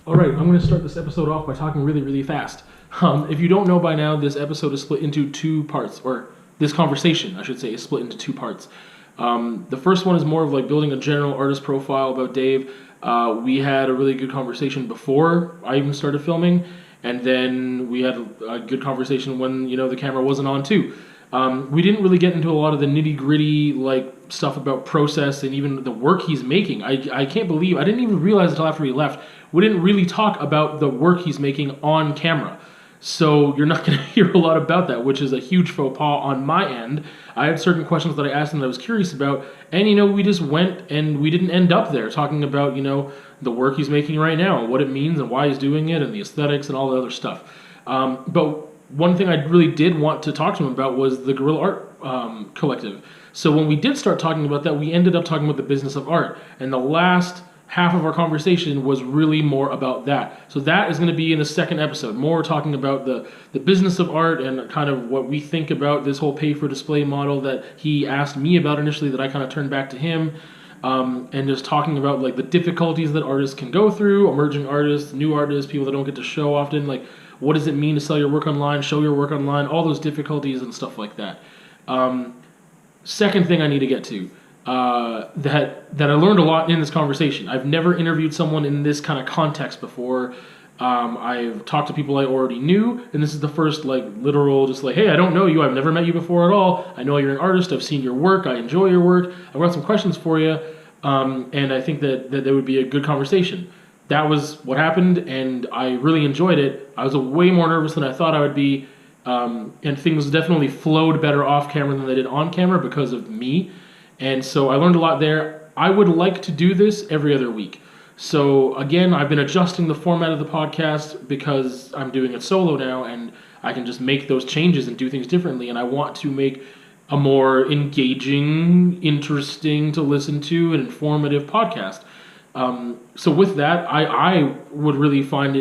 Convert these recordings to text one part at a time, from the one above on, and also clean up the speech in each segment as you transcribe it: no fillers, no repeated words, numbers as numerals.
All right, I'm going to start this episode off by talking really, really fast. If you don't know by now, this episode is split into two parts, or this conversation, I should say, is split into two parts. The first one is more of like building a general artist profile about Dave. We had a really good conversation before I even started filming, and then we had a good conversation when, the camera wasn't on too. We didn't really get into a lot of the nitty-gritty like stuff about process and even the work he's making. I can't believe, I didn't even realize until after he left, we didn't really talk about the work he's making on camera. So you're not going to hear a lot about that, which is a huge faux pas on my end. I had certain questions that I asked him that I was curious about, and we just went and we didn't end up there talking about, the work he's making right now, and what it means and why he's doing it and the aesthetics and all the other stuff. But one thing I really did want to talk to him about was the Guerrilla Art Collective. So when we did start talking about that, we ended up talking about the business of art. And the last half of our conversation was really more about that. So that is going to be in the second episode, more talking about the business of art and kind of what we think about this whole pay-for-display model that he asked me about initially that I kind of turned back to him. And just talking about like the difficulties that artists can go through, emerging artists, new artists, people that don't get to show often, like what does it mean to sell your work online, show your work online, all those difficulties and stuff like that. Second thing I need to get to, that I learned a lot in this conversation. I've never interviewed someone in this kind of context before. I've talked to people I already knew, and this is the first literal, just like, hey, I don't know you, I've never met you before at all, I know you're an artist, I've seen your work, I enjoy your work, I've got some questions for you, and I think that would be a good conversation. That was what happened, and I really enjoyed it. I was way more nervous than I thought I would be, and things definitely flowed better off camera than they did on camera because of me. And so I learned a lot there. I would like to do this every other week. So again, I've been adjusting the format of the podcast because I'm doing it solo now, and I can just make those changes and do things differently. And I want to make a more engaging, interesting to listen to, and informative podcast. So with that, I would really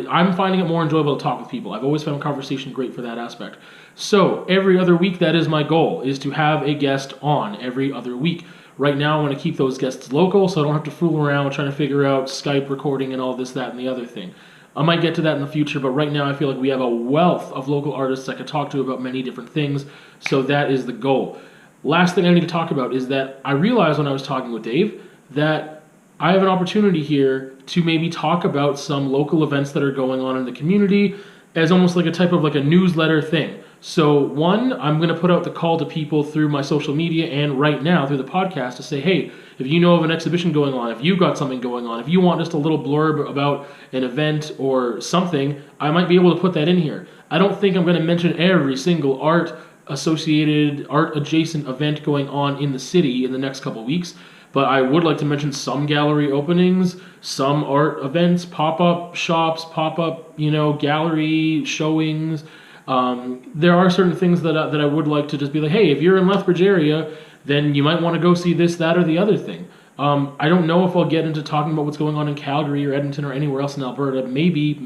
I'm finding it more enjoyable to talk with people. I've always found conversation great for that aspect. So every other week, that is my goal, is to have a guest on every other week. Right now, I want to keep those guests local, so I don't have to fool around trying to figure out Skype recording and all this, that, and the other thing. I might get to that in the future, but right now I feel like we have a wealth of local artists I could talk to about many different things, so that is the goal. Last thing I need to talk about is that I realized when I was talking with Dave that I have an opportunity here to maybe talk about some local events that are going on in the community as almost like a type of like a newsletter thing. So one, I'm going to put out the call to people through my social media and right now through the podcast to say, hey, if you know of an exhibition going on, if you've got something going on, if you want just a little blurb about an event or something, I might be able to put that in here. I don't think I'm going to mention every single art-associated, art-adjacent event going on in the city in the next couple of weeks, but I would like to mention some gallery openings, some art events, pop-up shops, pop-up, gallery showings. There are certain things that I would like to just be like, hey, if you're in Lethbridge area, then you might want to go see this, that, or the other thing. I don't know if I'll get into talking about what's going on in Calgary or Edmonton or anywhere else in Alberta. Maybe,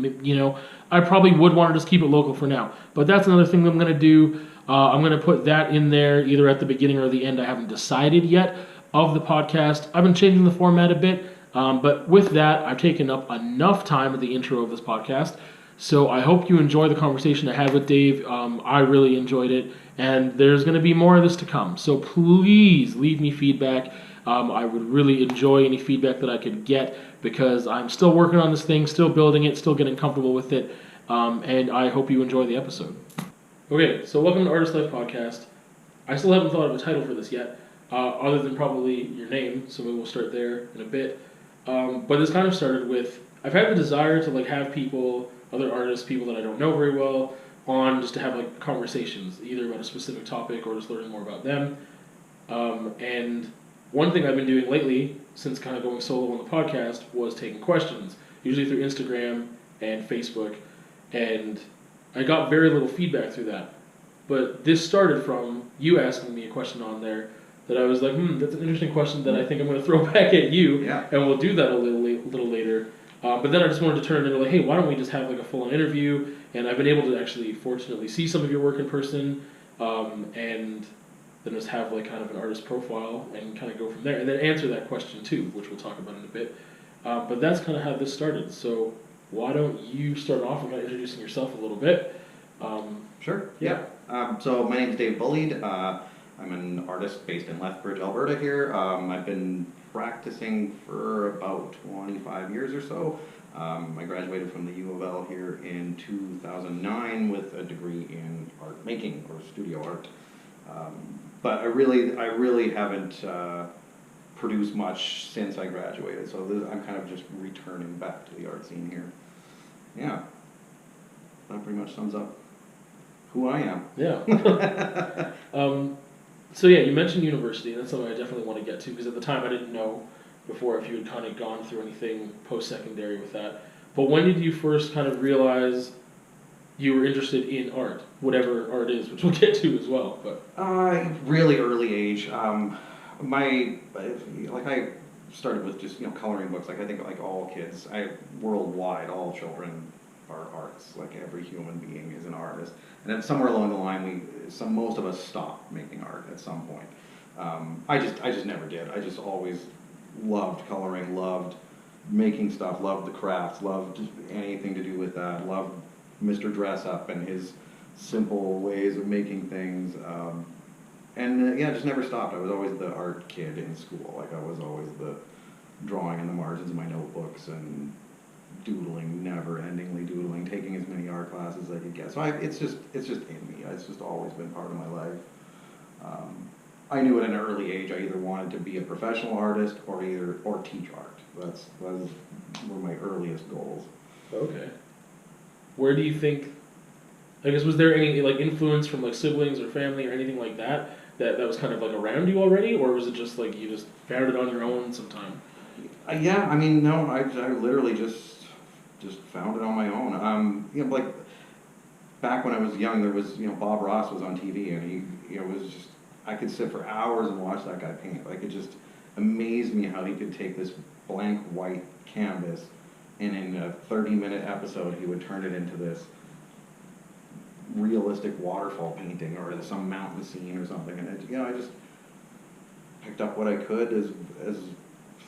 I probably would want to just keep it local for now. But that's another thing that I'm going to do. I'm going to put that in there either at the beginning or the end. I haven't decided yet of the podcast. I've been changing the format a bit, but with that, I've taken up enough time at the intro of this podcast. So I hope you enjoy the conversation I had with Dave. I really enjoyed it, and there's going to be more of this to come. So please leave me feedback. I would really enjoy any feedback that I could get because I'm still working on this thing, still building it, still getting comfortable with it, and I hope you enjoy the episode. Okay, so welcome to ArtistLife Podcast. I still haven't thought of a title for this yet, other than probably your name, so maybe we'll start there in a bit. But this kind of started with, I've had the desire to have people, other artists, people that I don't know very well, on just to have conversations, either about a specific topic or just learning more about them. And one thing I've been doing lately, since kind of going solo on the podcast, was taking questions, usually through Instagram and Facebook, and I got very little feedback through that. But this started from you asking me a question on there that I was like, that's an interesting question that I think I'm going to throw back at you, and we'll do that a little later. But then I just wanted to turn it into hey, why don't we just have a full-on interview? And I've been able to actually, fortunately, see some of your work in person, and then just have kind of an artist profile and kind of go from there, and then answer that question too, which we'll talk about in a bit. But that's kind of how this started. So why don't you start off with introducing yourself a little bit? Sure, yeah. So my name's Dave Bullied. I'm an artist based in Lethbridge, Alberta here. I've been practicing for about 25 years or so. I graduated from the U of L here in 2009 with a degree in art making or studio art. But I really haven't produced much since I graduated, so I'm kind of just returning back to the art scene here. Yeah, that pretty much sums up who I am. Yeah. So yeah, you mentioned university, and that's something I definitely want to get to, because at the time I didn't know before if you had kind of gone through anything post-secondary with that. But when did you first kind of realize you were interested in art, whatever art is, which we'll get to as well? But really early age. I started with just coloring books. Like I think like all kids, worldwide, all children are artists. Like every human being is an artist. And then somewhere along the line, most of us stopped making art at some point. I just never did. I just always loved coloring, loved making stuff, loved the crafts, loved anything to do with that, loved Mr. Dress Up and his simple ways of making things. Yeah, just never stopped. I was always the art kid in school. Like I was always the drawing in the margins of my notebooks and doodling, never-endingly doodling, taking as many art classes as I could get. So it's just in me. It's just always been part of my life. I knew at an early age I either wanted to be a professional artist or teach art. Those were my earliest goals. okay. Where do you think, I guess, was there any like influence from like siblings or family or anything like that was kind of like around you already, or was it just like you just found it on your own sometime? Yeah, I mean, no, I literally just found it on my own. Like back when I was young, there was Bob Ross was on TV, and he was just, I could sit for hours and watch that guy paint. Like it just amazed me how he could take this blank white canvas, and in a 30-minute episode, he would turn it into this realistic waterfall painting or some mountain scene or something. And I just picked up what I could as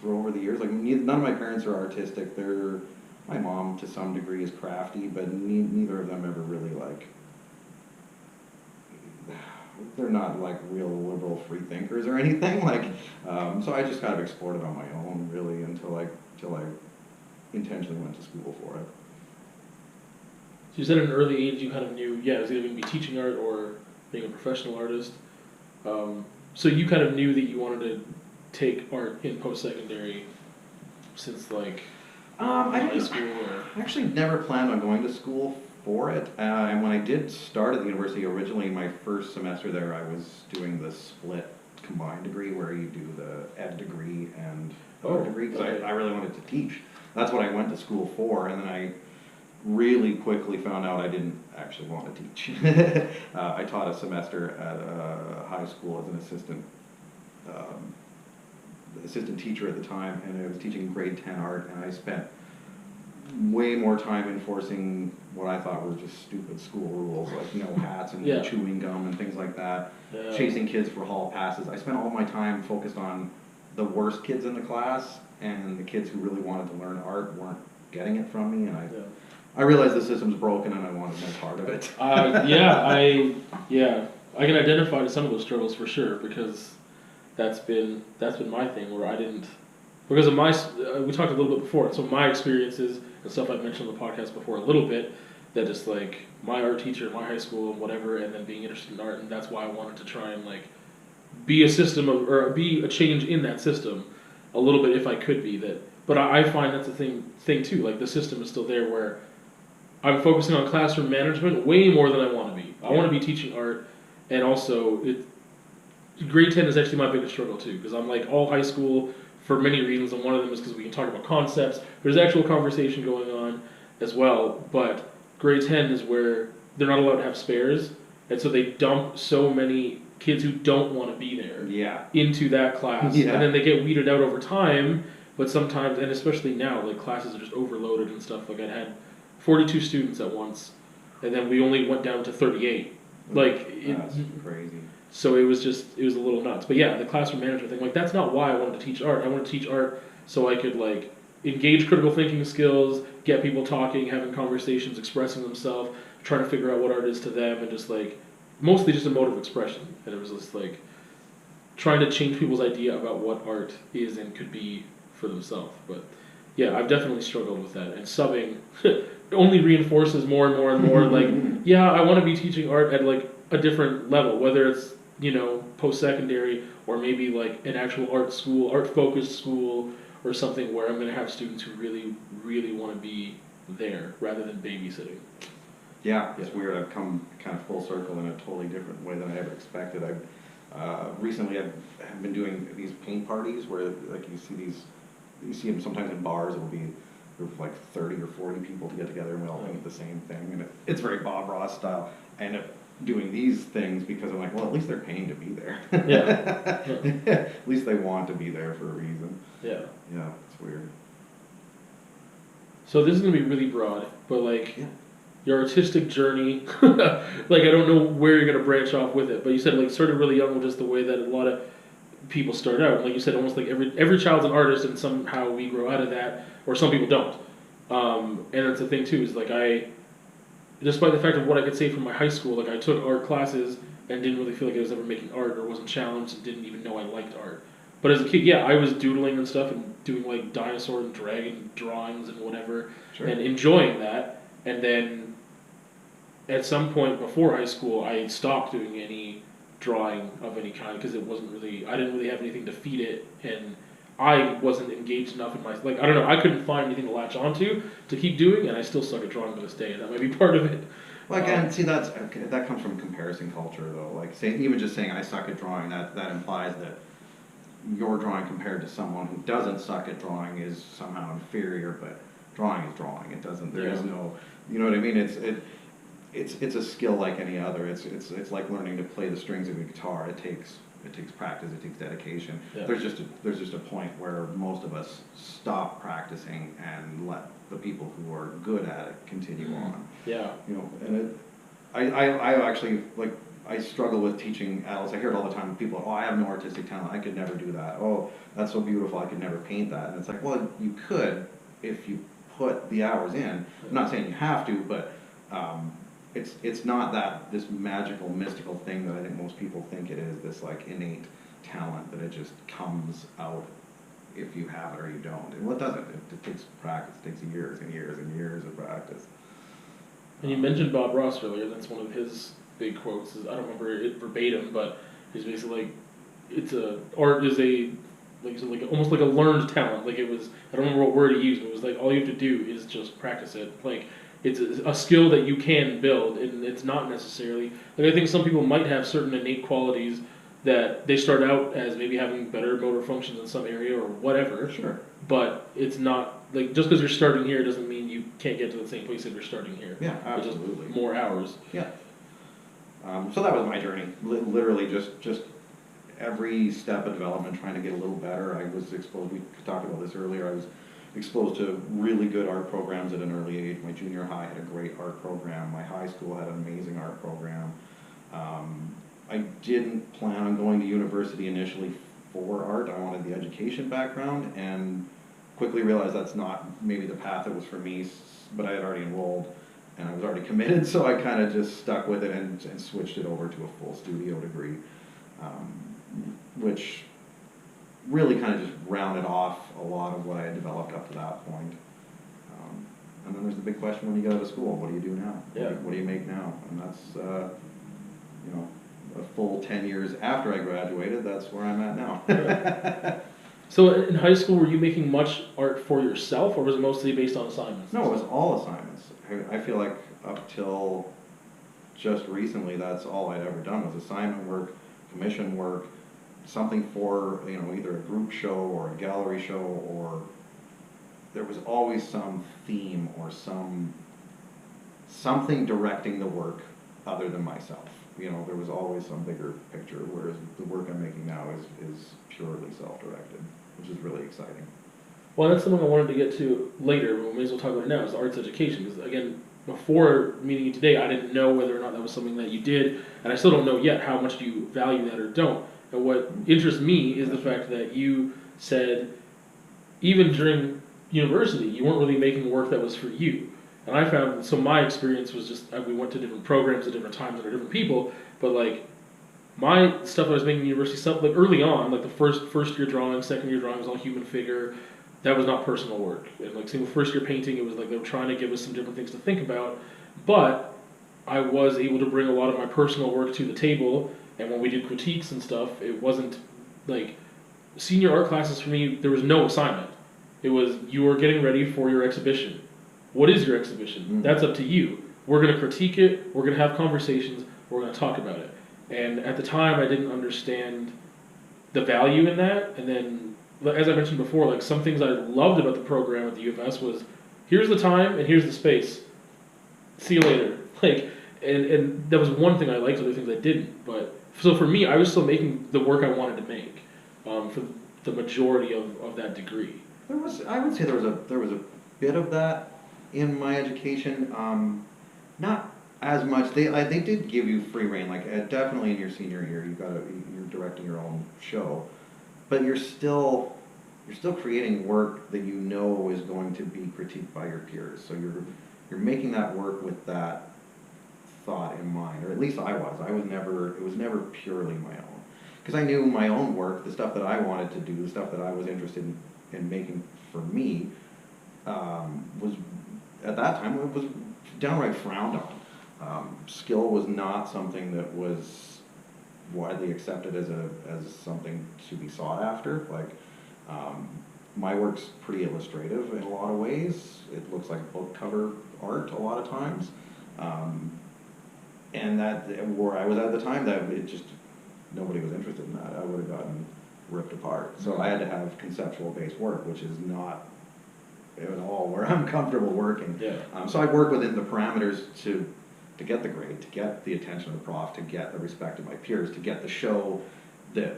for over the years. Like none of my parents are artistic. My mom to some degree is crafty, but neither of them ever really they're not like real liberal free thinkers or anything. So I just kind of explored it on my own really until I intentionally went to school for it. So you said at an early age you kind of knew, it was either going to be teaching art or being a professional artist. So you kind of knew that you wanted to take art in post-secondary since high school? Or? I actually never planned on going to school for it. And when I did start at the university, originally my first semester there, I was doing the split combined degree where you do the ed degree and art degree, because I really wanted to teach. That's what I went to school for, and then I really quickly found out I didn't actually want to teach. I taught a semester at a high school as an assistant teacher at the time, and I was teaching grade 10 art, and I spent way more time enforcing what I thought were just stupid school rules, like no hats and chewing gum and things like that, chasing kids for hall passes. I spent all my time focused on the worst kids in the class, and the kids who really wanted to learn art weren't getting it from me, and I realized the system's broken and I wanted no part of it. I can identify with some of those struggles for sure, because that's been my thing where I didn't, because of we talked a little bit before, so my experiences and stuff I've mentioned on the podcast before a little bit, that just like my art teacher at my high school and whatever, and then being interested in art, and that's why I wanted to try and be or be a change in that system a little bit if I could be that. But I find that's the thing too, like the system is still there where I'm focusing on classroom management way more than I want to be. I want to be teaching art, and also grade 10 is actually my biggest struggle too, because I'm like all high school for many reasons, and one of them is because we can talk about concepts. There's actual conversation going on as well, but grade 10 is where they're not allowed to have spares, and so they dump so many kids who don't want to be there into that class, and then they get weeded out over time. But sometimes, and especially now, like classes are just overloaded and stuff. Like I had 42 students at once, and then we only went down to 38. That's crazy. So it was a little nuts. But yeah, the classroom management thing, that's not why I wanted to teach art. I wanted to teach art so I could engage critical thinking skills, get people talking, having conversations, expressing themselves, trying to figure out what art is to them, and just like mostly just a mode of expression. And it was just like trying to change people's idea about what art is and could be for themselves. But yeah, I've definitely struggled with that. And subbing only reinforces more and more and more. Like, yeah, I want to be teaching art at like a different level, whether it's, you know, post-secondary or maybe like an actual art school, art-focused school, or something where I'm going to have students who really, really want to be there rather than babysitting. Yeah, it's weird. I've come kind of full circle in a totally different way than I ever expected. Recently I've been doing these paint parties where like you see them sometimes in bars. It'll be a group of like 30 or 40 people to get together and we all paint the same thing, and it's very Bob Ross style. I end up doing these things because I'm like, well, at least they're paying to be there. Yeah. At least they want to be there for a reason. Yeah. Yeah, it's weird. So this is going to be really broad, but like Yeah. your artistic journey, like I don't know where you're going to branch off with it, but you said like started really young, with just the way that a lot of people start out. Like you said, almost like every child's an artist, and somehow we grow out of that, or some people don't. And that's the thing too, is like despite the fact of what I could say from my high school, like I took art classes and didn't really feel like I was ever making art, or wasn't challenged and didn't even know I liked art. But as a kid, yeah, I was doodling and stuff and doing like dinosaur and dragon drawings and whatever, Sure. and enjoying that. And then at some point before high school, I stopped doing any drawing of any kind because it wasn't really, I didn't really have anything to feed it, and I wasn't engaged enough in my, like, I don't know, I couldn't find anything to latch onto to keep doing, and I still suck at drawing to this day, and that might be part of it. Well, again, see, that comes from comparison culture, though. Like, even just saying I suck at drawing, that implies that your drawing compared to someone who doesn't suck at drawing is somehow inferior. But drawing is drawing. It doesn't. There is no. You know what I mean? It's a skill like any other. It's like learning to play the strings of a guitar. It takes practice. It takes dedication. Yeah. There's just a point where most of us stop practicing and let the people who are good at it continue on. Yeah. You know, and I actually, like, I struggle with teaching adults. I hear it all the time. People, oh, I have no artistic talent. I could never do that. Oh, that's so beautiful. I could never paint that. And it's like, well, you could if you put the hours in. I'm not saying you have to, but it's not this magical, mystical thing that I think most people think it is. This like innate talent that it just comes out if you have it or you don't. And what doesn't? It takes practice. It takes years and years and years of practice. And you mentioned Bob Ross earlier. That's one of his big quotes. I don't remember it verbatim, but he's basically like, art is like almost like a learned talent. Like it was, I don't remember what word he used, but it was like all you have to do is just practice it. Like it's a skill that you can build, and it's not necessarily, like I think some people might have certain innate qualities that they start out as maybe having better motor functions in some area or whatever. Sure. But it's not, like, just because you're starting here doesn't mean you can't get to the same place if you're starting here. Yeah, absolutely. Just more hours. Yeah. So that was my journey. Literally just every step of development, trying to get a little better. I was exposed, we talked about this earlier, I was exposed to really good art programs at an early age. My junior high had a great art program. My high school had an amazing art program. I didn't plan on going to university initially for art. I wanted the education background, and quickly realized that's not maybe the path that was for me, but I had already enrolled and I was already committed, so I kind of just stuck with it and switched it over to a full studio degree, which really kind of just rounded off a lot of what I had developed up to that point. And then there's the big question when you get out of school, what do you do now? Yeah. What do you make now? And that's, you know, a full 10 years after I graduated, that's where I'm at now. Right. So in high school, were you making much art for yourself, or was it mostly based on assignments? No, it was all assignments. I feel like up till just recently, that's all I'd ever done was assignment work, commission work, something for, you know, either a group show or a gallery show, or there was always some theme or something directing the work other than myself. You know, there was always some bigger picture, whereas the work I'm making now is purely self-directed, which is really exciting. Well, that's something I wanted to get to later, but we may as well talk about it now, is the arts education. Because, again, before meeting you today, I didn't know whether or not that was something that you did, and I still don't know yet how much you value that or don't. And what interests me is the fact that you said, even during university, you weren't really making work that was for you. And I found, so my experience was just, we went to different programs at different times under different people, but like, my stuff I was making in university stuff, like early on, like the first year drawing, second year drawing was all human figure. That was not personal work. And like same with first year painting, it was like they were trying to give us some different things to think about. But I was able to bring a lot of my personal work to the table. And when we did critiques and stuff, it wasn't like senior art classes for me. There was no assignment. It was you are getting ready for your exhibition. What is your exhibition? That's up to you. We're going to critique it. We're going to have conversations. We're going to talk about it. And at the time, I didn't understand the value in that. And then, as I mentioned before, like some things I loved about the program at the U of S was, here's the time and here's the space. See you later. Like, and that was one thing I liked. Other things I didn't. But so for me, I was still making the work I wanted to make for the majority of that degree. I would say there was a bit of that in my education. Not as much. They did give you free reign. Like definitely in your senior year, you're directing your own show, but you're still creating work that you know is going to be critiqued by your peers. So you're making that work with that thought in mind, or at least I was. It was never purely my own, because I knew my own work, the stuff that I wanted to do, the stuff that I was interested in making for me, was at that time it was downright frowned on. Skill was not something that was widely accepted as something to be sought after. Like, my work's pretty illustrative in a lot of ways. It looks like book cover art a lot of times. And that, where I was at the time, that it just, nobody was interested in that. I would have gotten ripped apart. So I had to have conceptual based work, which is not at all where I'm comfortable working. Yeah. So I work within the parameters to get the grade, to get the attention of the prof, to get the respect of my peers, to get the show that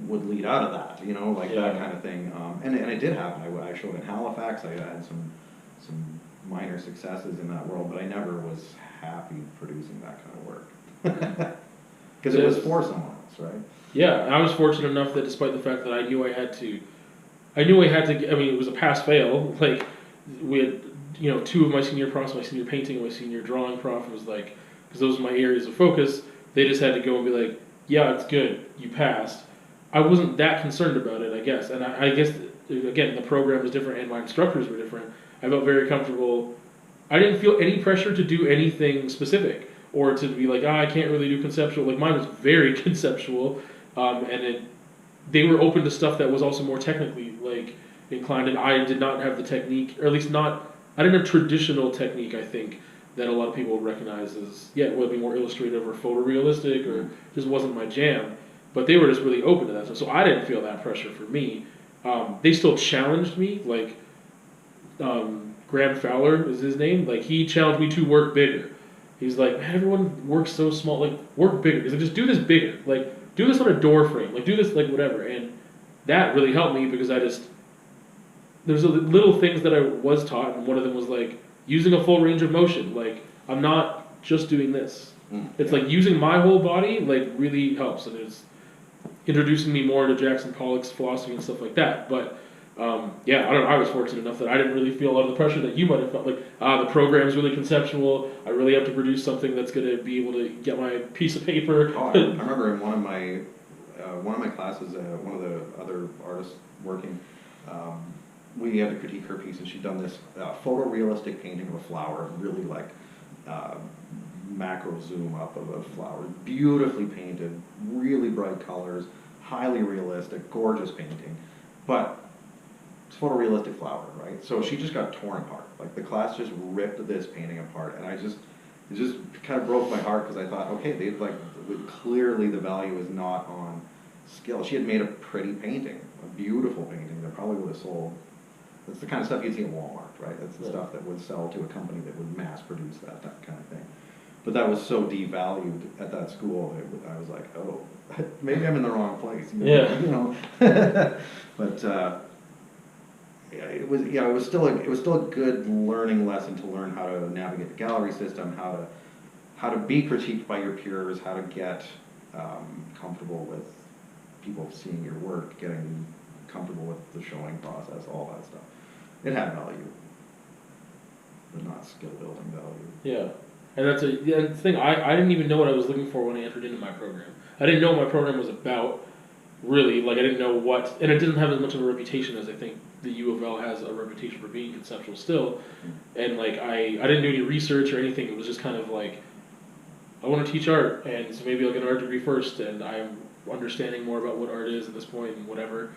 would lead out of that, that kind of thing. And it did happen. I showed in Halifax. I had some minor successes in that world, but I never was happy producing that kind of work. Because it was for someone else, right? Yeah, I was fortunate enough that despite the fact that I knew I had to, I mean, it was a pass-fail. Like, we had, two of my senior profs, my senior painting and my senior drawing prof, was like, because those were my areas of focus, they just had to go and be like, yeah, it's good, you passed. I wasn't that concerned about it, I guess. And I guess, again, the program was different and my instructors were different. I felt very comfortable. I didn't feel any pressure to do anything specific or to be like, I can't really do conceptual. Like, mine was very conceptual, and they were open to stuff that was also more technically like inclined, and I did not have the technique, or at least I didn't have traditional technique, I think, that a lot of people would recognize as, would be more illustrative or photorealistic, or just wasn't my jam. But they were just really open to that. So I didn't feel that pressure for me. They still challenged me, like, Graham Fowler is his name. Like, he challenged me to work bigger. He's like, man, everyone works so small. Like, work bigger. He's like, just do this bigger. Like, do this on a door frame. Like, do this, like, whatever. And that really helped me because there's little things that I was taught, and one of them was, like, using a full range of motion. Like, I'm not just doing this. It's like using my whole body, like, really helps. And it's introducing me more into Jackson Pollock's philosophy and stuff like that. But I don't know, I was fortunate enough that I didn't really feel a lot of the pressure that you might have felt. Like, the program's really conceptual. I really have to produce something that's going to be able to get my piece of paper. Oh, I remember in one of my classes, one of the other artists working, we had to critique her piece, and she'd done this photorealistic painting of a flower, really like macro zoom up of a flower, beautifully painted, really bright colors, highly realistic, gorgeous painting, but it's photorealistic flower, right? So she just got torn apart. Like, the class just ripped this painting apart, and it just kind of broke my heart, because I thought, okay, clearly the value is not on skill. She had made a pretty painting, a beautiful painting that probably would have sold. That's the kind of stuff you'd see at Walmart, right? That's the stuff that would sell to a company that would mass produce that kind of thing. But that was so devalued at that school that I was like, oh, maybe I'm in the wrong place. But it was still a good learning lesson to learn how to navigate the gallery system, how to be critiqued by your peers, how to get comfortable with people seeing your work, getting comfortable with the showing process, all that stuff. it had value, but not skill building value. Yeah. And that's the thing, I didn't even know what I was looking for when I entered into my program. I didn't know what my program was about, really. Like, I didn't know what, and it didn't have as much of a reputation as I think the U of L has a reputation for being conceptual still. And like, I didn't do any research or anything. It was just kind of like, I want to teach art, and so maybe I'll get an art degree first, and I'm understanding more about what art is at this point and whatever.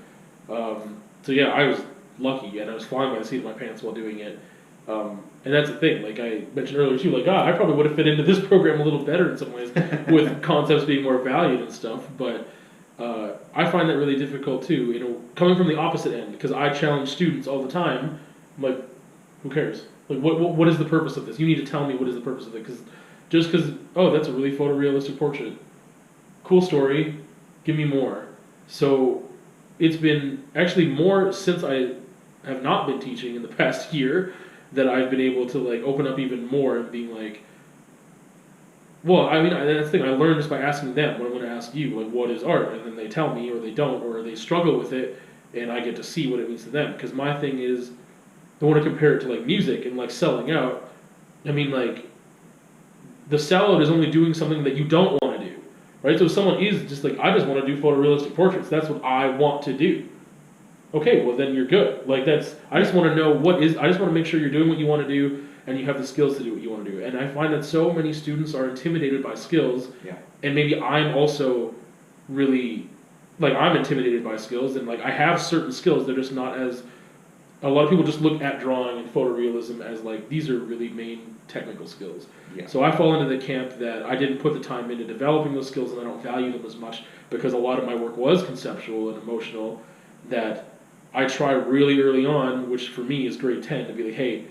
So yeah, I was lucky, and I was flying by the seat of my pants while doing it. And that's the thing, like I mentioned earlier too, like, I probably would have fit into this program a little better in some ways, with concepts being more valued and stuff, but I find that really difficult too, you know, coming from the opposite end, because I challenge students all the time. I'm like, who cares? Like, what is the purpose of this? You need to tell me what is the purpose of it, because just because, oh, that's a really photorealistic portrait, cool story, give me more. So it's been actually more since I have not been teaching in the past year that I've been able to like open up even more and being like, well, I mean, that's the thing, I learned just by asking them. When I'm going to ask you, like, what is art? And then they tell me, or they don't, or they struggle with it, and I get to see what it means to them. Because my thing is, I want to compare it to like music and like selling out. I mean, like, the sellout is only doing something that you don't want to do, right? So if someone is just like, I just want to do photorealistic portraits, that's what I want to do. Okay, well then you're good. Like, that's, I just want to know I just want to make sure you're doing what you want to do and you have the skills to do what you want to do. And I find that so many students are intimidated by skills. Yeah. And maybe I'm also really, like, I'm intimidated by skills, and like I have certain skills, they're just not as, a lot of people just look at drawing and photorealism as like, these are really main technical skills. Yeah. So I fall into the camp that I didn't put the time into developing those skills, and I don't value them as much because a lot of my work was conceptual and emotional, that I try really early on, which for me is grade 10, to be like, hey,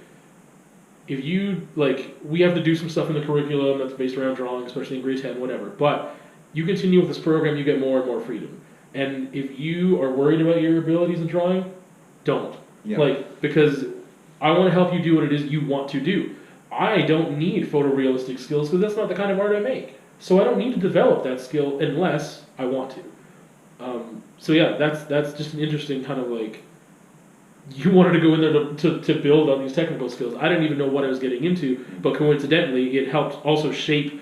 if you, like, we have to do some stuff in the curriculum that's based around drawing, especially in grade 10, whatever, but you continue with this program, you get more and more freedom. And if you are worried about your abilities in drawing, don't. Yeah. Like, because I want to help you do what it is you want to do. I don't need photorealistic skills because that's not the kind of art I make. So I don't need to develop that skill unless I want to. So yeah, that's just an interesting kind of like, you wanted to go in there to build on these technical skills. I didn't even know what I was getting into, but coincidentally, it helped also shape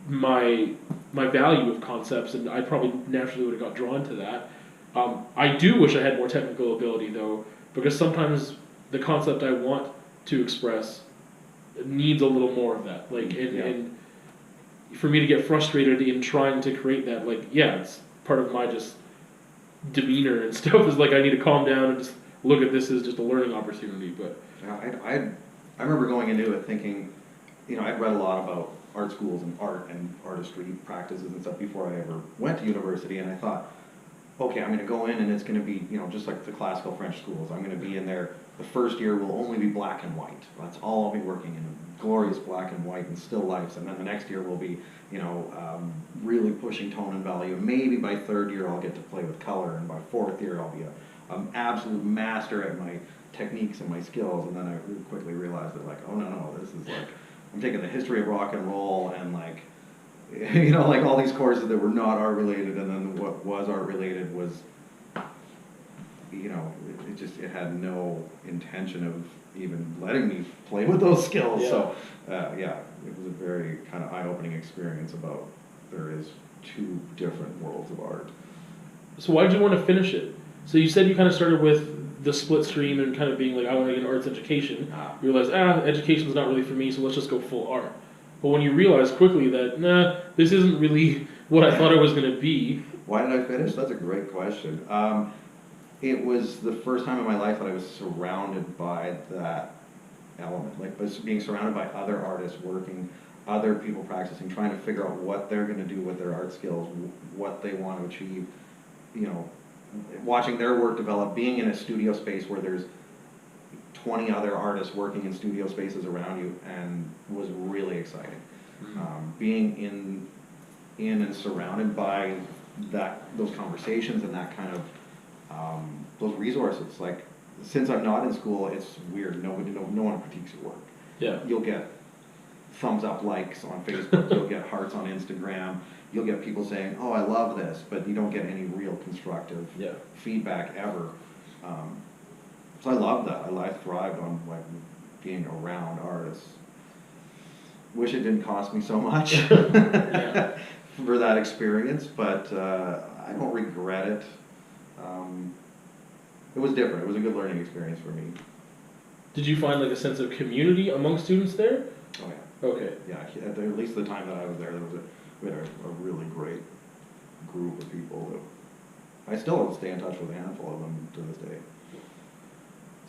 my value of concepts, and I probably naturally would have got drawn to that. I do wish I had more technical ability though, because sometimes the concept I want to express needs a little more of that. Like, and for me to get frustrated in trying to create that, like, yeah, it's part of my just demeanor and stuff, is like, I need to calm down and just look at this as just a learning opportunity. But yeah, I remember going into it thinking, you know, I'd read a lot about art schools and art and artistry practices and stuff before I ever went to university, and I thought, okay, I'm going to go in and it's going to be, you know, just like the classical French schools. I'm going to be in there. The first year will only be black and white. That's all I'll be working in, glorious black and white and still lifes. And then the next year will be, you know, really pushing tone and value. Maybe by third year I'll get to play with color, and by fourth year I'll be an absolute master at my techniques and my skills. And then I really quickly realized that, like, oh no, this is like, I'm taking the history of rock and roll and like, you know, like all these courses that were not art related, and then what was art related was, you know, it had no intention of even letting me play with those skills. Yeah. So yeah, it was a very kind of eye-opening experience about there is two different worlds of art. So why did you want to finish it? So you said you kind of started with the split stream and kind of being like, I want to get an arts education. You realized, education's not really for me, so let's just go full art. But when you realize quickly that, nah, this isn't really what I thought it was going to be. Why did I finish? That's a great question. It was the first time in my life that I was surrounded by that element, like being surrounded by other artists working, other people practicing, trying to figure out what they're going to do with their art skills, what they want to achieve, you know, watching their work develop, being in a studio space where there's 20 other artists working in studio spaces around you, and was really exciting. Being in and surrounded by those conversations and that kind of those resources. Like, since I'm not in school, it's weird. No one critiques your work. Yeah. You'll get thumbs up likes on Facebook. You'll get hearts on Instagram. You'll get people saying, "Oh, I love this," but you don't get any real constructive feedback ever. So I loved that. I thrived on like being around artists. Wish it didn't cost me so much Yeah. for that experience, but I don't regret it. It was different. It was a good learning experience for me. Did you find like a sense of community among students there? Oh yeah. Okay. Yeah, at least the time that I was there, we had a really great group of people that I still stay in touch with a handful of them to this day.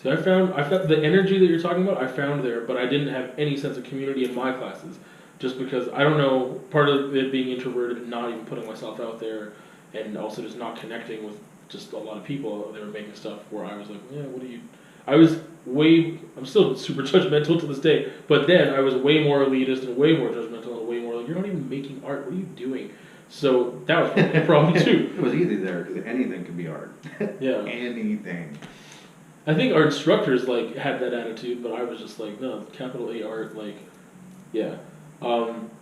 So I found the energy that you're talking about, I found there, but I didn't have any sense of community in my classes. Just because, I don't know, part of it being introverted and not even putting myself out there, and also just not connecting with just a lot of people that were making stuff where I was like, yeah, what do you... I'm still super judgmental to this day, but then I was way more elitist and way more judgmental and way more like, you're not even making art, what are you doing? So that was probably a problem too. It was easy there, because anything can be art. Yeah. Anything. I think our instructors like had that attitude, but I was just like, no, capital A art, like, yeah.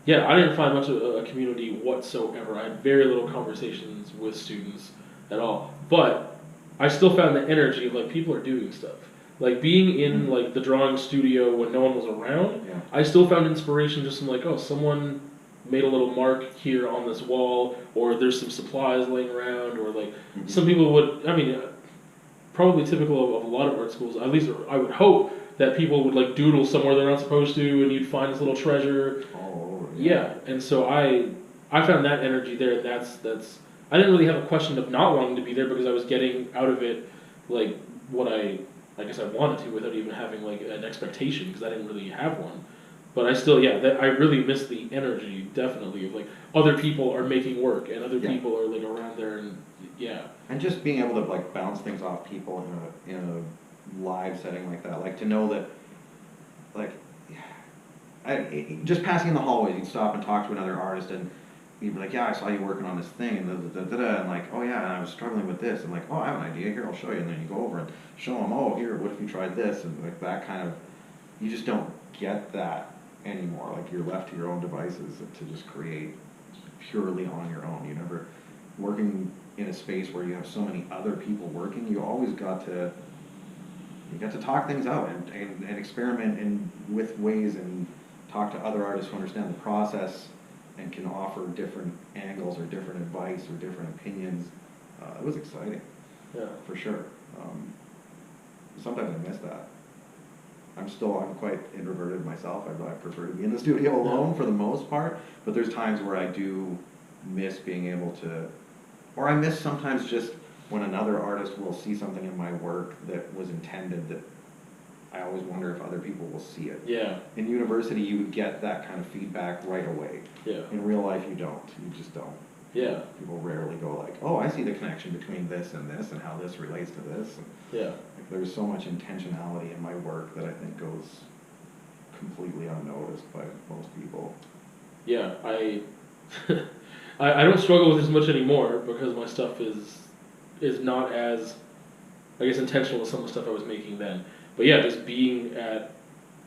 Yeah, I didn't find much of a community whatsoever. I had very little conversations with students at all. But I still found the energy of like people are doing stuff. Like being in like the drawing studio when no one was around, Yeah. I still found inspiration just in like, oh, someone made a little mark here on this wall, or there's some supplies laying around, or like some people would, I mean, probably typical of a lot of art schools, at least I would hope that people would like doodle somewhere they're not supposed to, and you'd find this little treasure. All over. Yeah, and so I found that energy there. And that's I didn't really have a question of not wanting to be there because I was getting out of it like what I guess I wanted to without even having like an expectation because I didn't really have one. But I still, yeah, I really miss the energy definitely of like other people are making work and other people are like around there and yeah. And just being able to like bounce things off people in a live setting like that, like to know that, like, just passing in the hallways, you'd stop and talk to another artist, and you'd be like, "Yeah, I saw you working on this thing," and and like, "Oh yeah, and I was struggling with this," and like, "Oh, I have an idea. Here, I'll show you." And then you go over and show them, "Oh, here, what if you tried this?" And like that kind of, you just don't get that anymore. Like you're left to your own devices to just create purely on your own. You never working in a space where you have so many other people working. You always got to talk things out and experiment with ways and talk to other artists who understand the process and can offer different angles or different advice or different opinions. It was exciting, for sure. Sometimes I miss that. I'm quite introverted myself. I prefer to be in the studio alone for the most part, but there's times where I do miss being able to, or I miss sometimes just when another artist will see something in my work that was intended that I always wonder if other people will see it. Yeah. In university, you would get that kind of feedback right away. Yeah. In real life, you don't. You just don't. Yeah. People rarely go like, "Oh, I see the connection between this and how this relates to this." And yeah. like, there's so much intentionality in my work that I think goes completely unnoticed by most people. Yeah, I don't struggle with this much anymore because my stuff is not as, I guess, intentional as some of the stuff I was making then. But yeah, just being at,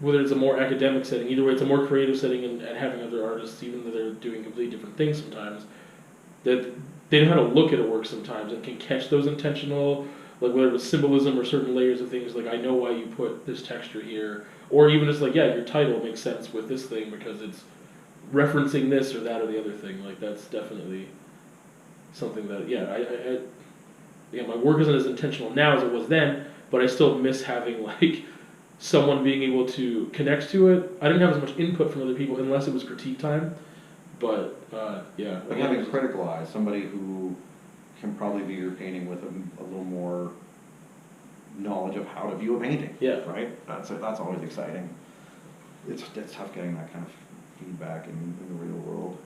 whether it's a more academic setting, either way, it's a more creative setting and having other artists, even though they're doing completely different things sometimes, that they know how to look at a work sometimes and can catch those intentional, like whether it was symbolism or certain layers of things, like I know why you put this texture here, or even just like, yeah, your title makes sense with this thing because it's referencing this or that or the other thing. Like that's definitely something that, yeah, my work isn't as intentional now as it was then, but I still miss having like someone being able to connect to it. I didn't have as much input from other people unless it was critique time, but yeah. Like having a critical eye, somebody who can probably view your painting with a little more knowledge of how to view a painting. Yeah. Right? That's always exciting. It's tough getting that kind of feedback in the real world.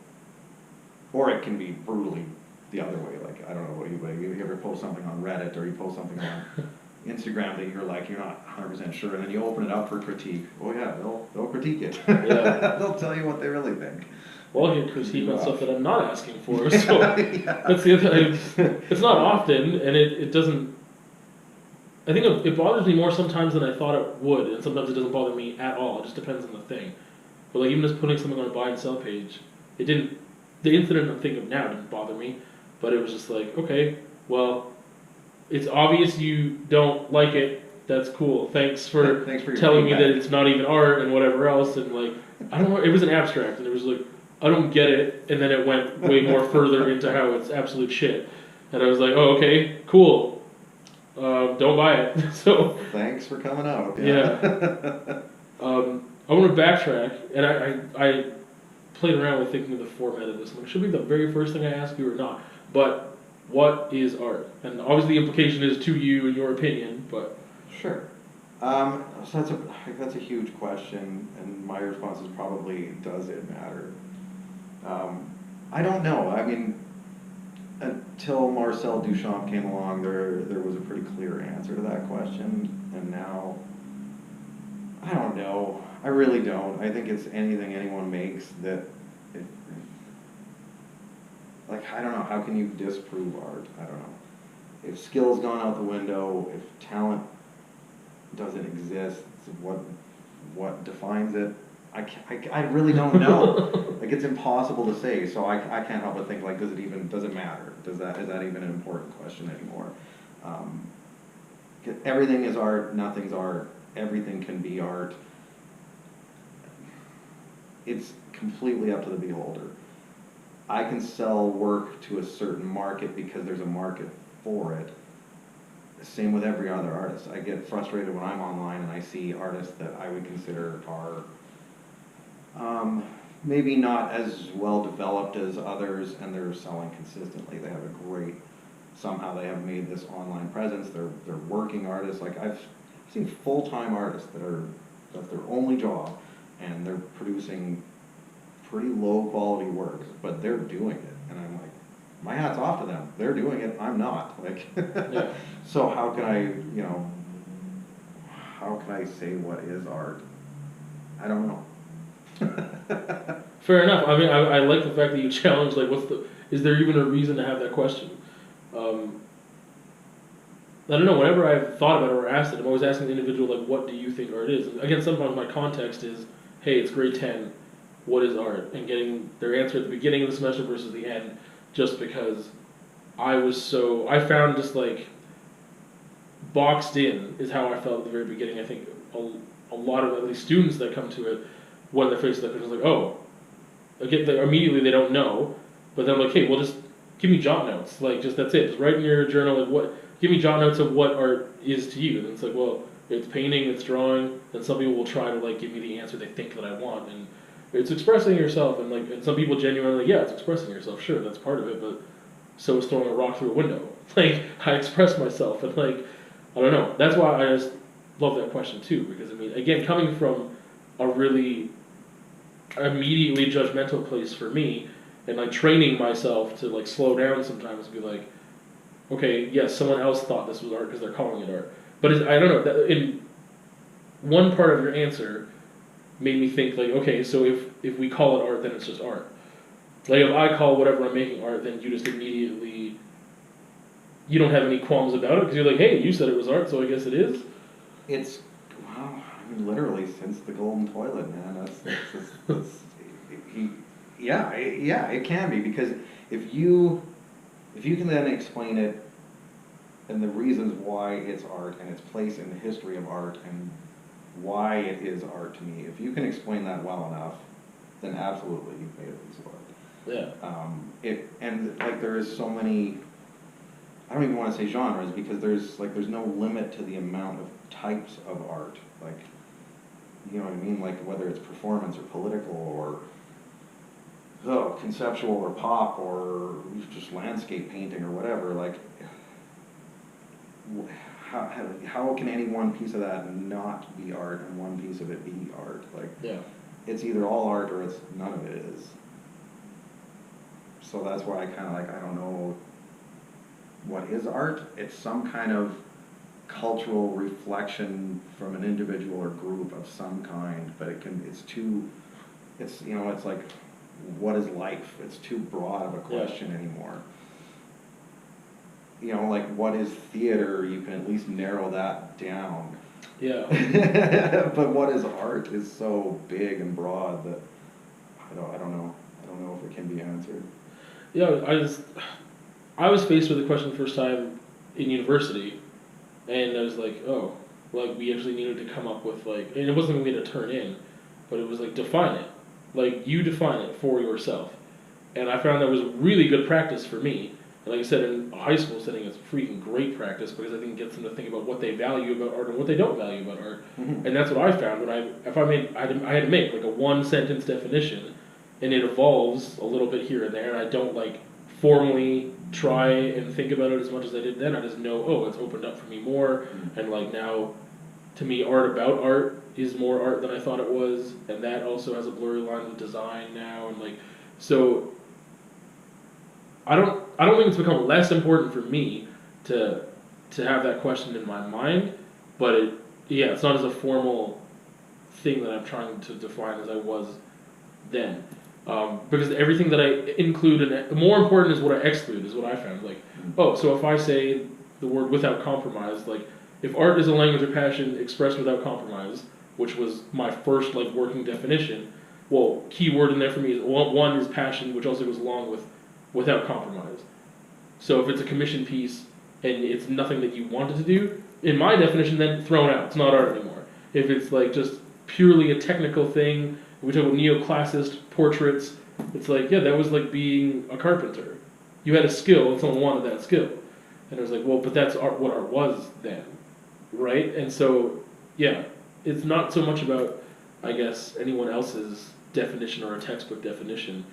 Or it can be brutally the other way. Like, I don't know what you ever post something on Reddit or you post something on Instagram that you're like, you're not 100% sure, and then you open it up for critique. Oh yeah, they'll critique it. Yeah. They'll tell you what they really think. Well, I get critique on stuff that I'm not asking for, so that's the other thing. It's not often, and it doesn't, I think it bothers me more sometimes than I thought it would, and sometimes it doesn't bother me at all. It just depends on the thing. But like even just putting something on a buy and sell page, the incident I'm thinking of now didn't bother me, but it was just like, okay, well, it's obvious you don't like it, That's cool. Thanks for Thanks for your telling me feedback. that it's not even art and whatever else. And like, I don't know, it was an abstract, and it was like, I don't get it. And then it went way more further into how it's absolute shit. And I was like, oh, okay, cool. Don't buy it. So Thanks for coming out. yeah. I want to backtrack, and I played around with thinking of the format of this. Like, should be the very first thing I ask you or not? But what is art? And obviously, the implication is to you and your opinion. But Sure. So that's a huge question, and my response is probably, does it matter? I don't know. I mean, until Marcel Duchamp came along, there was a pretty clear answer to that question, and now I don't know. I really don't. I think it's anything anyone makes that, it, like, I don't know. How can you disprove art? I don't know. If skill's gone out the window, if talent doesn't exist, what defines it? I really don't know. Like, it's impossible to say. So I can't help but think, like, does it matter? Is that even an important question anymore? 'Cause everything is art. Nothing's art. Everything can be art. It's completely up to the beholder. I can sell work to a certain market because there's a market for it. Same with every other artist. I get frustrated when I'm online and I see artists that I would consider are maybe not as well developed as others, and they're selling consistently. They have a great, somehow they have made this online presence. They're working artists. Like, I've seen full-time artists that's their only job, and they're producing pretty low quality work, but they're doing it, and I'm like, my hat's off to them. They're doing it. I'm not. Like, yeah. so how can I say what is art? I don't know. Fair enough. I mean, I like the fact that you challenge, like, is there even a reason to have that question? I don't know, whenever I've thought about it or asked it, I'm always asking the individual, like, what do you think art is? And again, sometimes my context is, hey, it's grade 10, what is art? And getting their answer at the beginning of the semester versus the end, just because I found just, like, boxed in is how I felt at the very beginning. I think a lot of, at least students that come to it, when they're faced with that, it's like, oh, again, immediately they don't know, but then I'm like, hey, well, just give me jot notes, like, just that's it, just write in your journal, like, give me jot notes of what art is to you. And it's like, well, it's painting, it's drawing, and some people will try to, like, give me the answer they think that I want, and it's expressing yourself, and, like, and some people genuinely, yeah, it's expressing yourself, sure, that's part of it, but so is throwing a rock through a window. Like, I express myself, and, like, I don't know, that's why I just love that question too, because I mean, again, coming from a really immediately judgmental place for me, and like training myself to like slow down sometimes and be like, okay, yes, someone else thought this was art because they're calling it art. But I don't know, in one part of your answer made me think like, okay, so if we call it art, then it's just art. Like, if I call whatever I'm making art, then you just immediately, you don't have any qualms about it because you're like, hey, you said it was art, so I guess it is. It's, well, I mean, literally since the golden toilet, man. Yeah, it can be, because if you can then explain it and the reasons why it's art and its place in the history of art and why it is art to me, if you can explain that well enough, then absolutely you've made a piece of art. Yeah. And like, there is so many, I don't even want to say genres, because there's no limit to the amount of types of art. Like, you know what I mean? Like, whether it's performance or political or conceptual or pop or just landscape painting or whatever. Like, how can any one piece of that not be art and one piece of it be art? Like, Yeah. It's either all art or it's none of it is. So that's why I kind of like, I don't know what is art. It's some kind of cultural reflection from an individual or group of some kind, but it's like, what is life? It's too broad of a question anymore. You know, like, what is theater? You can at least narrow that down. Yeah. But what is art is so big and broad that I don't know. I don't know if it can be answered. Yeah, I was faced with the question the first time in university, and I was like, oh, like we actually needed to come up with like, and it wasn't something we had to turn in, but it was like define it, like you define it for yourself, and I found that was really good practice for me. And like I said, in a high school setting, it's freaking great practice because I think it gets them to think about what they value about art and what they don't value about art. Mm-hmm. And that's what I found when I had to make like a 1 sentence definition, and it evolves a little bit here and there, and I don't like formally try and think about it as much as I did then. I just know, oh, it's opened up for me more, and like now, to me, art about art is more art than I thought it was, and that also has a blurry line with design now, and like, so I don't think it's become less important for me to have that question in my mind, but it's not as a formal thing that I'm trying to define as I was then. Because everything that I include and more important is what I exclude is what I found. Like, oh, so if I say the word without compromise, like if art is a language of passion expressed without compromise, which was my first like working definition, well, key word in there for me is one is passion, which also goes along with without compromise. So if it's a commission piece and it's nothing that you wanted to do, in my definition, then thrown out. It's not art anymore. If it's like just purely a technical thing, we talk about neoclassicist portraits, it's like, yeah, that was like being a carpenter. You had a skill and someone wanted that skill. And I was like, well, but that's art, what art was then, right? And so, yeah, it's not so much about, I guess, anyone else's definition or a textbook definition.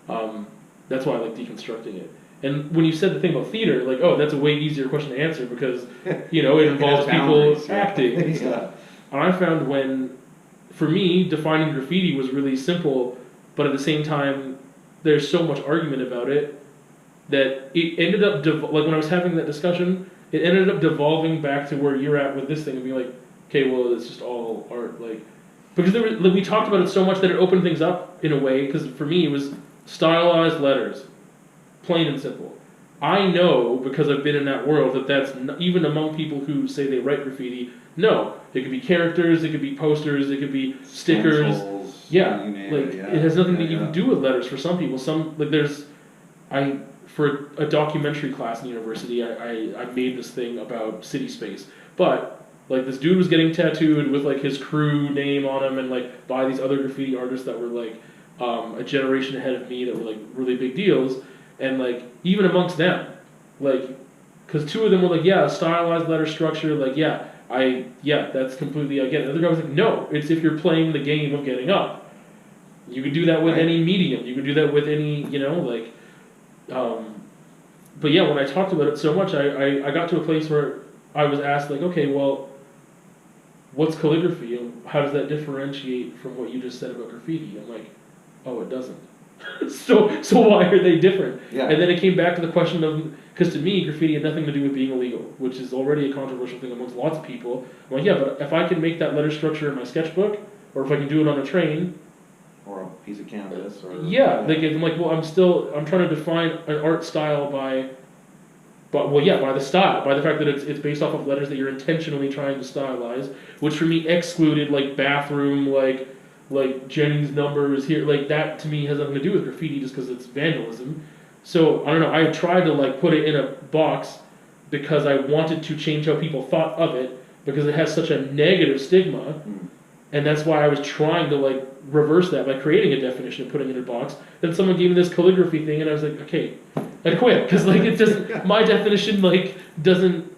That's why I like deconstructing it. And when you said the thing about theater, like, oh, that's a way easier question to answer because, you know, it involves people acting and stuff. And I found for me, defining graffiti was really simple, but at the same time, there's so much argument about it that it ended up, like when I was having that discussion, it ended up devolving back to where you're at with this thing and being like, okay, well, it's just all art. Like, because we talked about it so much that it opened things up in a way, because for me, it was stylized letters, plain and simple. I know, because I've been in that world, that that's not, even among people who say they write graffiti, no. It could be characters, it could be posters, it could be stickers. Stencils, yeah, it has nothing to even do with letters for some people. For a documentary class in university, I made this thing about city space. But, like, this dude was getting tattooed with, like, his crew name on him and, like, by these other graffiti artists that were, like, a generation ahead of me that were, like, really big deals. And, like, even amongst them, like, because two of them were like, yeah, stylized letter structure, like, that's completely, I get it. The other guy was like, no, it's if you're playing the game of getting up. You could do that with any medium. You could do that with any, you know, like, but yeah, when I talked about it so much, I got to a place where I was asked, like, okay, well, what's calligraphy? And how does that differentiate from what you just said about graffiti? I'm like, oh, it doesn't. so why are they different? Yeah. And then it came back to the question of, because to me, graffiti had nothing to do with being illegal, which is already a controversial thing amongst lots of people. I'm like, yeah, but if I can make that letter structure in my sketchbook, or if I can do it on a train, or a piece of canvas, or like I'm like, well, I'm trying to define an art style by the style, by the fact that it's based off of letters that you're intentionally trying to stylize, which for me excluded like bathroom, like Jenny's numbers here, like that to me has nothing to do with graffiti just because it's vandalism. So I don't know, I tried to like put it in a box because I wanted to change how people thought of it because it has such a negative stigma, and that's why I was trying to like reverse that by creating a definition and putting it in a box. Then someone gave me this calligraphy thing and I was like, okay, I quit because like it doesn't, my definition like doesn't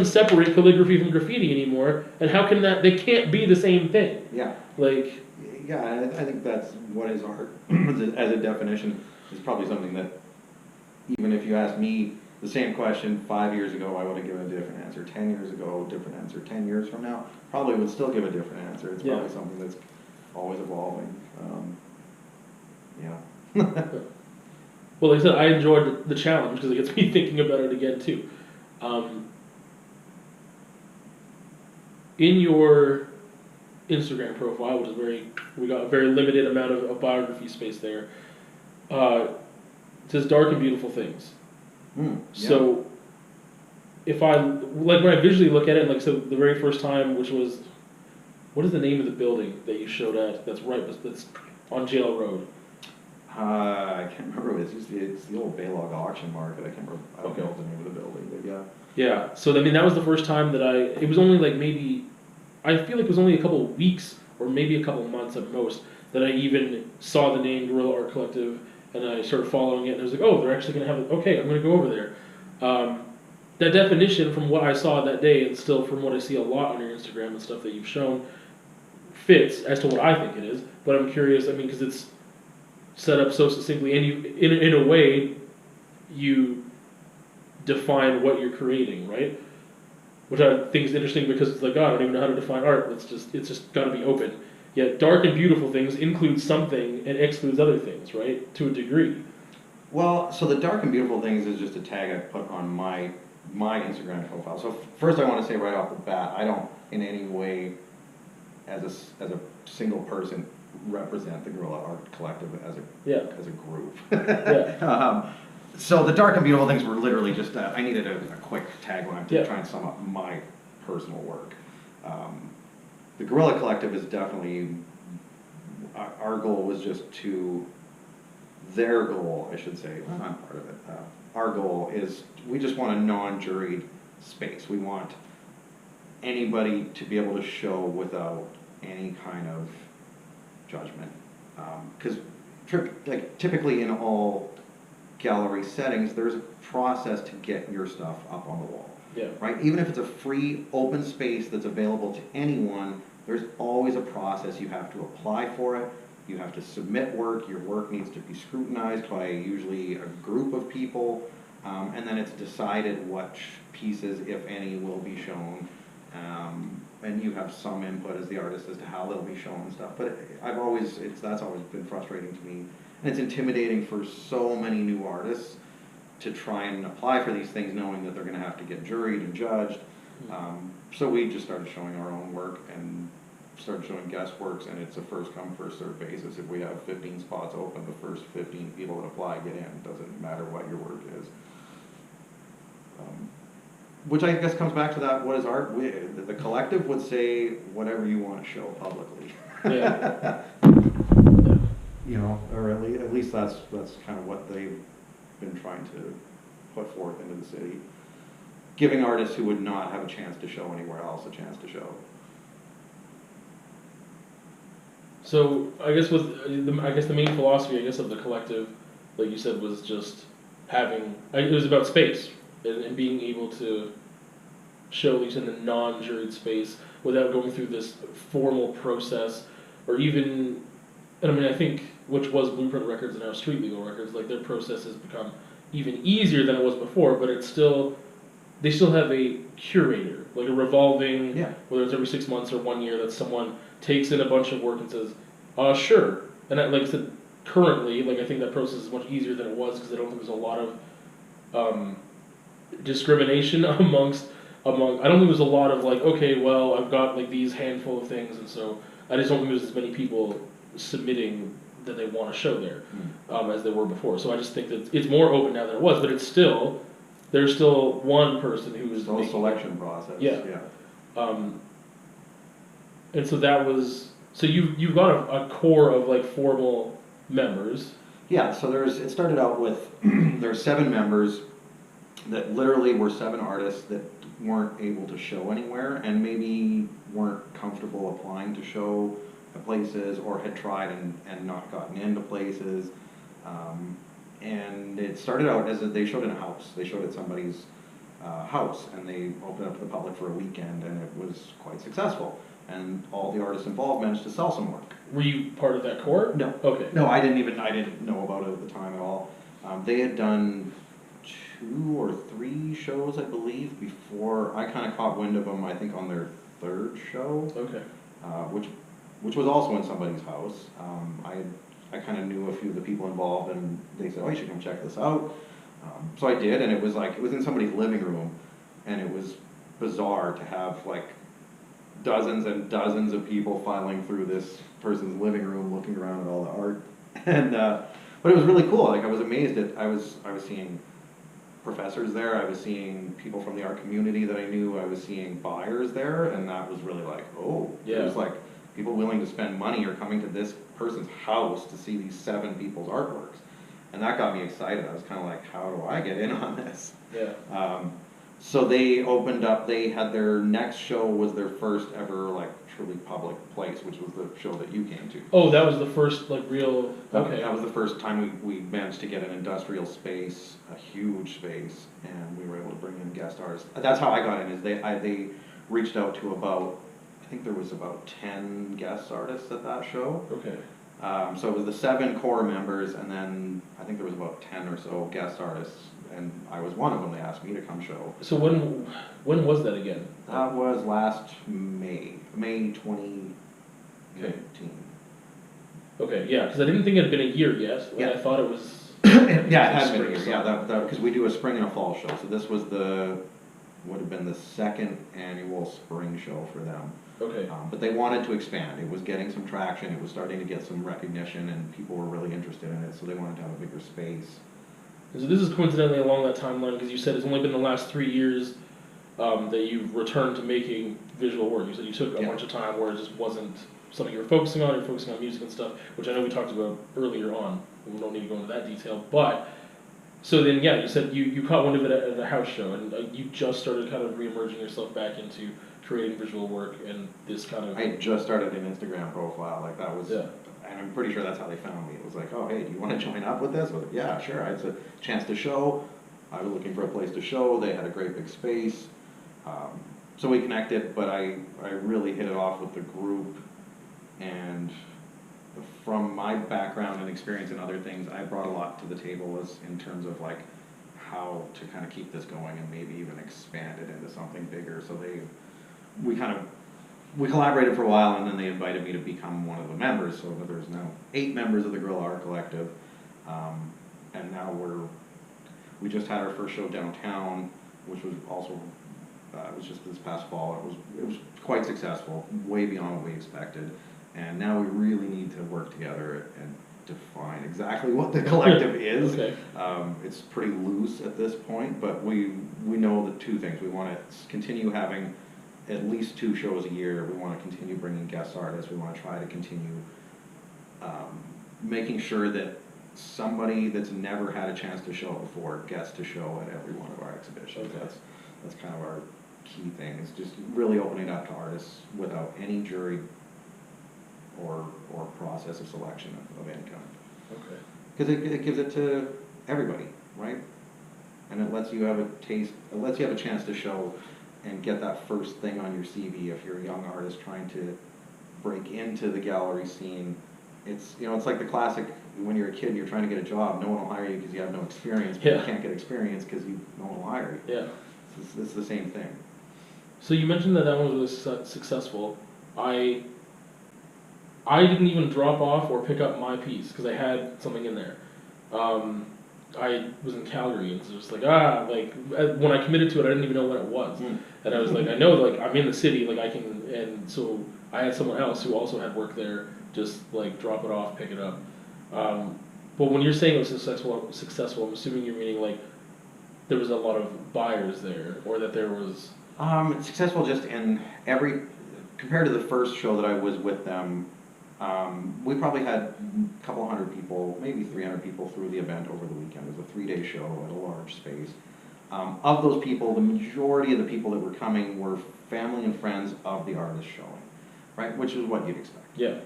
separate calligraphy from graffiti anymore, and how can that, they can't be the same thing. Yeah. Like, yeah, I think that's what is art as a definition is probably something that even if you asked me the same question 5 years ago, I would have given a different answer. 10 years ago, a different answer. 10 years from now, probably would still give a different answer. It's probably something that's always evolving. Well, like I said, I enjoyed the challenge because it gets me thinking about it again too. In your Instagram profile, which is we got a very limited amount of biography space there. It says dark and beautiful things. So if when I visually look at it, like, so the very first time, which was, what is the name of the building that you showed at? That's on Jail Road. I can't remember. It's the old Baylog auction market. I can't remember. I don't know the name of the building, but yeah. Yeah. So I mean, that was the first time that it was only like maybe I feel like it was only a couple of weeks or maybe a couple of months at most that I even saw the name Guerrilla Art Collective, and I started following it, and I was like, oh, they're actually going to have it. Okay, I'm going to go over there. That definition from what I saw that day, and still from what I see a lot on your Instagram and stuff that you've shown, fits as to what I think it is. But I'm curious, I mean, because it's set up so succinctly, and you, in a way, you define what you're creating, right? Which I think is interesting because it's like, oh, I don't even know how to define art. It's just got to be open. Yet dark and beautiful things include something and excludes other things, right? To a degree. Well, so the dark and beautiful things is just a tag I put on my Instagram profile. So first I want to say right off the bat, I don't in any way, as a single person, represent the Guerrilla Art Collective as a group. Yeah. So the dark and beautiful things were literally just, I needed a quick tagline to try and sum up my personal work. The Guerrilla Collective is definitely, our goal was just to, their goal, I should say, I'm part of it. Our goal is, we just want a non-juried space. We want anybody to be able to show without any kind of judgment. Because typically in all gallery settings, there's a process to get your stuff up on the wall. Yeah. Right? Even if it's a free open space that's available to anyone, there's always a process. You have to apply for it. You have to submit work. Your work needs to be scrutinized by usually a group of people, and then it's decided which pieces, if any, will be shown. And you have some input as the artist as to how they'll be shown and stuff. But that's always been frustrating to me. And it's intimidating for so many new artists to try and apply for these things knowing that they're going to have to get juried and judged. So we just started showing our own work and started showing guest works, and it's a first come, first served basis. If we have 15 spots open, the first 15 people that apply get in. It doesn't matter what your work is. Which I guess comes back to that, what is art? The collective would say whatever you want to show publicly. Yeah. You know, or at least that's kind of what they've been trying to put forth into the city, giving artists who would not have a chance to show anywhere else a chance to show. So I guess the main philosophy of the collective, like you said, was just having, it was about space and being able to show at least in a non-juried space without going through this formal process, or even, and I mean, I think, which was Blueprint Records and now Street Legal Records, like their process has become even easier than it was before, but they still have a curator, like a revolving, whether it's every 6 months or 1 year, that someone takes in a bunch of work and says, sure. And like I said, currently, like I think that process is much easier than it was, because I don't think there's a lot of discrimination among, I don't think there's a lot of like, okay, well, I've got like these handful of things, and so I just don't think there's as many people submitting that they want to show there as there were before. So I just think that it's more open now than it was, but there's still one person who's the whole selection process. Yeah. And so that was, so you've got a core of like formal members. Yeah, so it started out with, there's 7 members that literally were 7 artists that weren't able to show anywhere and maybe weren't comfortable applying to show at places, or had tried and not gotten into places. And it started out as they showed in a house. They showed at somebody's house, and they opened up to the public for a weekend, and it was quite successful. And all the artists involved managed to sell some work. Were you part of that core? No. Okay. No, I didn't know about it at the time at all. They had done 2 or 3 shows, I believe, before I kind of caught wind of them, I think, on their 3rd show. Okay. Which was also in somebody's house. I kind of knew a few of the people involved, and they said, oh, you should come check this out. So I did, and it was in somebody's living room, and it was bizarre to have like dozens and dozens of people filing through this person's living room, looking around at all the art. And but it was really cool. Like, I was amazed at, I was seeing professors there, I was seeing people from the art community that I knew, I was seeing buyers there, and that was really like, oh, yeah. It was like people willing to spend money are coming to this person's house to see these 7 people's artworks. And that got me excited. I was kind of like, how do I get in on this? Yeah. So they opened up, they had their next show was their first ever like truly public place, which was the show that you came to. Oh, that was the first like real. Okay. That was the first time we managed to get an industrial space, a huge space, and we were able to bring in guest artists. That's how I got in. Is they reached out to about, I think there was about 10 guest artists at that show. Okay. So it was the 7 core members, and then I think there was about 10 or so guest artists, and I was one of them. They asked me to come show. So when was that again? That was last May 2019. Okay, yeah, because I didn't think it had been a year yet. Like, Yeah. I thought it was. Yeah, it has been a year. Yeah, because we do a spring and a fall show. So this was would have been the 2nd annual spring show for them. Okay. But they wanted to expand. It was getting some traction. It was starting to get some recognition, and people were really interested in it. So they wanted to have a bigger space. So this is coincidentally along that timeline because you said it's only been the last 3 years that you've returned to making visual work. You said you took a bunch of time where it just wasn't something you were focusing on. You're focusing on music and stuff, which I know we talked about earlier on. We don't need to go into that detail, but so then yeah, you said you caught wind of it at the house show, and you just started kind of reemerging yourself back into creating visual work and this kind of. I just started an Instagram profile. Like that was. Yeah. And I'm pretty sure that's how they found me. It was like, oh, hey, do you want to join up with this? I was like, yeah, sure. I had a chance to show. I was looking for a place to show. They had a great big space. So we connected, but I really hit it off with the group. And from my background and experience in other things, I brought a lot to the table as in terms of like how to kind of keep this going and maybe even expand it into something bigger. So we collaborated for a while, and then they invited me to become one of the members. So there's now 8 members of the Guerrilla Art Collective, and now we just had our first show downtown, which was also it was just this past fall. It was quite successful, way beyond what we expected, and now we really need to work together and define exactly what the collective is. Okay. It's pretty loose at this point, but we know the 2 things. We want to continue having at least 2 shows a year. We want to continue bringing guest artists. We want to try to continue making sure that somebody that's never had a chance to show before gets to show at every one of our exhibitions. Okay. That's kind of our key thing, is just really opening up to artists without any jury or process of selection of any kind. Okay. Because it gives it to everybody, right? And it lets you have a taste, it lets you have a chance to show and get that first thing on your CV if you're a young artist trying to break into the gallery scene. It's like the classic, when you're a kid and you're trying to get a job, no one will hire you because you have no experience, but you can't get experience because no one will hire you. Yeah. It's the same thing. So you mentioned that one was really successful. I didn't even drop off or pick up my piece because I had something in there. I was in Calgary, and it was just like, when I committed to it, I didn't even know what it was. And I was like, I know, like, I'm in the city, like, I can, and so I had someone else who also had work there, just, like, drop it off, pick it up. But when you're saying it was successful, I'm assuming you're meaning, like, there was a lot of buyers there, or that there was... Successful just in compared to the first show that I was with them, we probably had a couple hundred people, maybe 300 people through the event over the weekend. It was a 3-day show at a large space. Of those people, the majority of the people that were coming were family and friends of the artist showing, right? Which is what you'd expect. Yeah.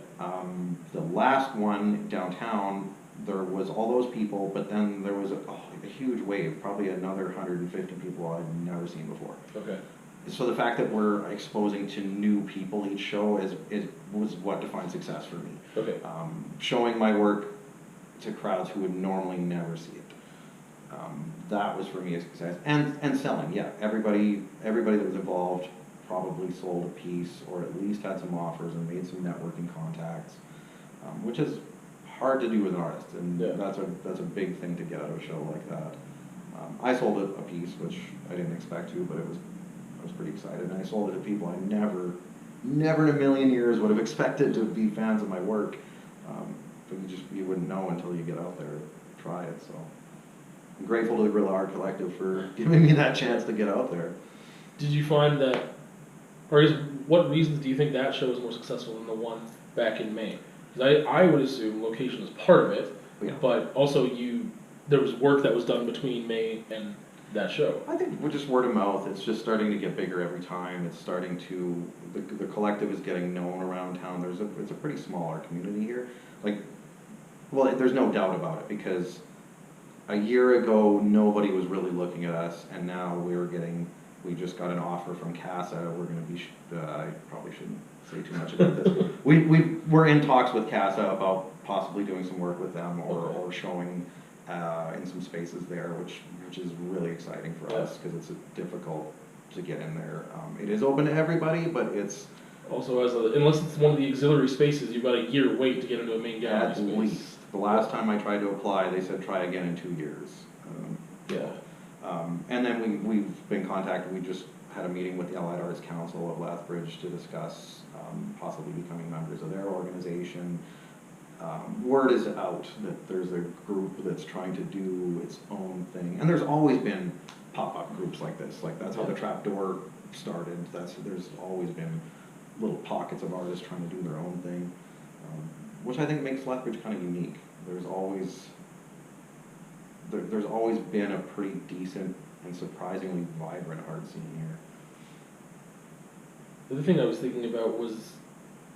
The last one downtown, there was all those people, but then there was a huge wave, probably another 150 people I'd never seen before. Okay. So the fact that we're exposing to new people each show was what defined success for me. Okay. Showing my work to crowds who would normally never see it. That was for me a success. And selling, yeah. Everybody that was involved probably sold a piece or at least had some offers and made some networking contacts, which is hard to do with an artist, and that's a big thing to get out of a show like that. I sold a piece, which I didn't expect to, but I was pretty excited, and I sold it to people I never in a million years would have expected to be fans of my work. But you wouldn't know until you get out there and try it. So I'm grateful to the Guerrilla Art Collective for giving me that chance to get out there. Did you find that, or what reasons do you think that show was more successful than the one back in May? Because I would assume location is part of it, but also there was work that was done between May and that show? I think we're just word of mouth. It's just starting to get bigger every time. It's starting to, the collective is getting known around town. It's a pretty small art community here. Like, well, there's no doubt about it, because a year ago nobody was really looking at us, and now we just got an offer from CASA. We're going to be, I probably shouldn't say too much about this. We're in talks with CASA about possibly doing some work with them, or showing in some spaces there, which is really exciting for us, because it's difficult to get in there. It is open to everybody, but it's also, unless it's one of the auxiliary spaces, you've got a year wait to get into a main gallery at space. least. The last time I tried to apply, they said try again in 2 years. And then we've been contacted. We just had a meeting with the Allied Arts Council of Lethbridge to discuss possibly becoming members of their organization. Word is out that there's a group that's trying to do its own thing, and there's always been pop-up groups like this. Like, that's how the Trapdoor started. There's always been little pockets of artists trying to do their own thing, which I think makes Lethbridge kind of unique. There's always been a pretty decent and surprisingly vibrant art scene here. The other thing I was thinking about was,